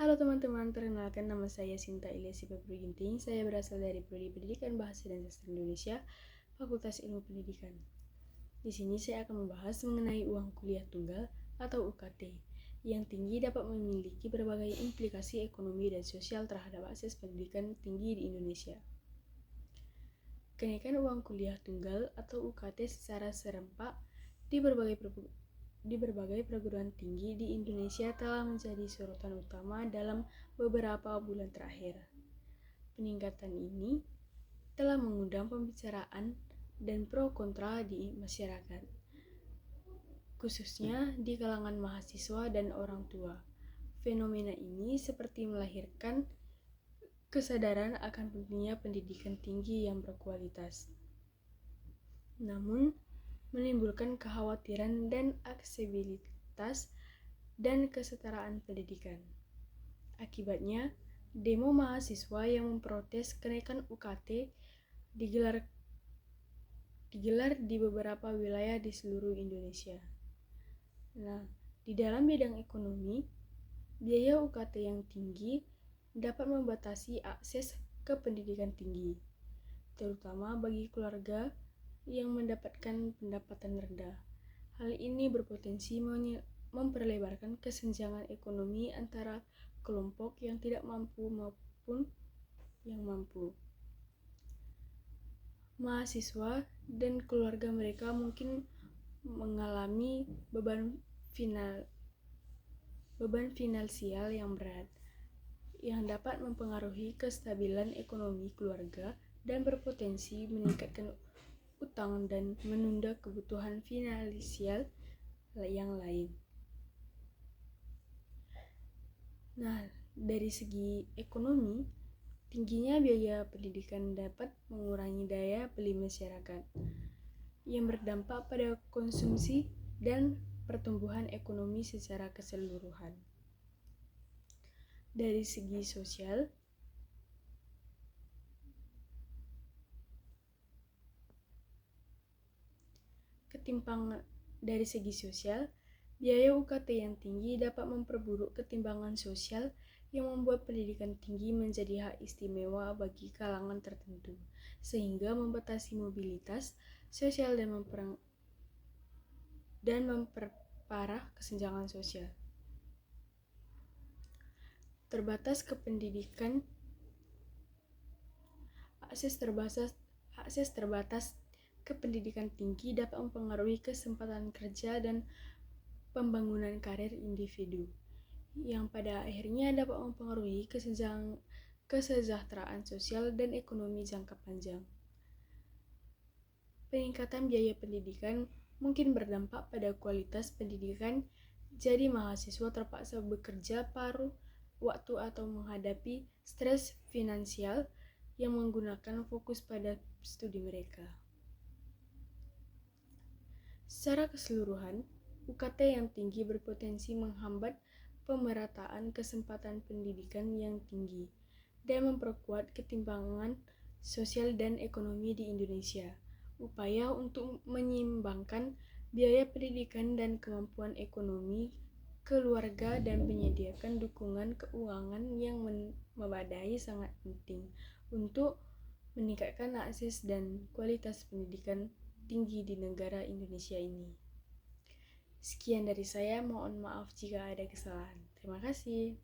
Halo teman-teman, perkenalkan nama saya Sinta Ilyasi Febri Ginting. Saya berasal dari Prodi Pendidikan Bahasa dan Sastra Indonesia, Fakultas Ilmu Pendidikan. Di sini saya akan membahas mengenai uang kuliah tunggal atau UKT yang tinggi dapat memiliki berbagai implikasi ekonomi dan sosial terhadap akses pendidikan tinggi di Indonesia. Kenaikan uang kuliah tunggal atau UKT secara serempak di berbagai perguruan tinggi di Indonesia telah menjadi sorotan utama dalam beberapa bulan terakhir. Peningkatan ini telah mengundang pembicaraan dan pro kontra di masyarakat, khususnya di kalangan mahasiswa dan orang tua. Fenomena ini seperti melahirkan kesadaran akan pentingnya pendidikan tinggi yang berkualitas. Namun, menimbulkan kekhawatiran dan aksesibilitas dan kesetaraan pendidikan. Akibatnya, demo mahasiswa yang memprotes kenaikan UKT digelar di beberapa wilayah di seluruh Indonesia. Di dalam bidang ekonomi, biaya UKT yang tinggi dapat membatasi akses ke pendidikan tinggi, terutama bagi keluarga yang mendapatkan pendapatan rendah. Hal ini berpotensi memperlebarkan kesenjangan ekonomi antara kelompok yang tidak mampu maupun yang mampu. Mahasiswa dan keluarga mereka mungkin mengalami beban finansial yang berat, yang dapat mempengaruhi kestabilan ekonomi keluarga dan berpotensi meningkatkan utang dan menunda kebutuhan finansial yang lain. Dari segi ekonomi, tingginya biaya pendidikan dapat mengurangi daya beli masyarakat, yang berdampak pada konsumsi dan pertumbuhan ekonomi secara keseluruhan. Dari segi sosial, biaya UKT yang tinggi dapat memperburuk ketimbangan sosial yang membuat pendidikan tinggi menjadi hak istimewa bagi kalangan tertentu, sehingga membatasi mobilitas sosial dan memperparah kesenjangan sosial. Akses terbatas ke pendidikan tinggi dapat mempengaruhi kesempatan kerja dan pembangunan karir individu, yang pada akhirnya dapat mempengaruhi kesejahteraan sosial dan ekonomi jangka panjang. Peningkatan biaya pendidikan mungkin berdampak pada kualitas pendidikan, jadi mahasiswa terpaksa bekerja paruh waktu atau menghadapi stres finansial yang menggunakan fokus pada studi mereka. Secara keseluruhan, UKT yang tinggi berpotensi menghambat pemerataan kesempatan pendidikan yang tinggi dan memperkuat ketimpangan sosial dan ekonomi di Indonesia. Upaya untuk menyeimbangkan biaya pendidikan dan kemampuan ekonomi keluarga dan menyediakan dukungan keuangan yang memadai sangat penting untuk meningkatkan akses dan kualitas pendidikan tinggi di negara Indonesia ini. Sekian dari saya, mohon maaf jika ada kesalahan. Terima kasih.